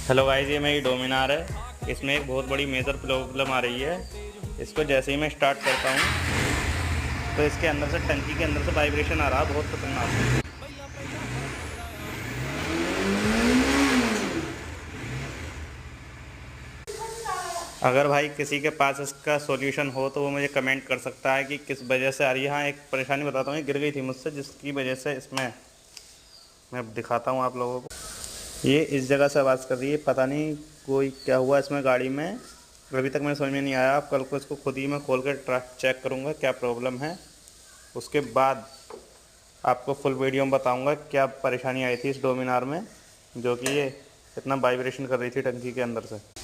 Hello guys, ये मेरी डोमिनार है। इसमें एक बहुत बड़ी मेजर प्रॉब्लम आ रही है। इसको जैसे ही मैं स्टार्ट करता हूँ तो इसके अंदर से, टंकी के अंदर से वाइब्रेशन आ रहा है, बहुत खतरनाक। अगर भाई किसी के पास इसका सॉल्यूशन हो तो वो मुझे कमेंट कर सकता है कि किस वजह से आ रही है। हाँ, एक परेशानी बताता हूँ, ये गिर गई थी मुझसे, जिसकी वजह से इसमें मैं दिखाता हूँ आप लोगों को। ये इस जगह से आवाज़ कर रही है, पता नहीं कोई क्या हुआ इसमें गाड़ी में, अभी तक मेरे समझ में नहीं आया। अब कल को इसको खुद ही मैं खोल कर चेक करूँगा क्या प्रॉब्लम है। उसके बाद आपको फुल वीडियो में बताऊँगा क्या परेशानी आई थी इस डोमिनार में, जो कि ये इतना वाइब्रेशन कर रही थी टंकी के अंदर से।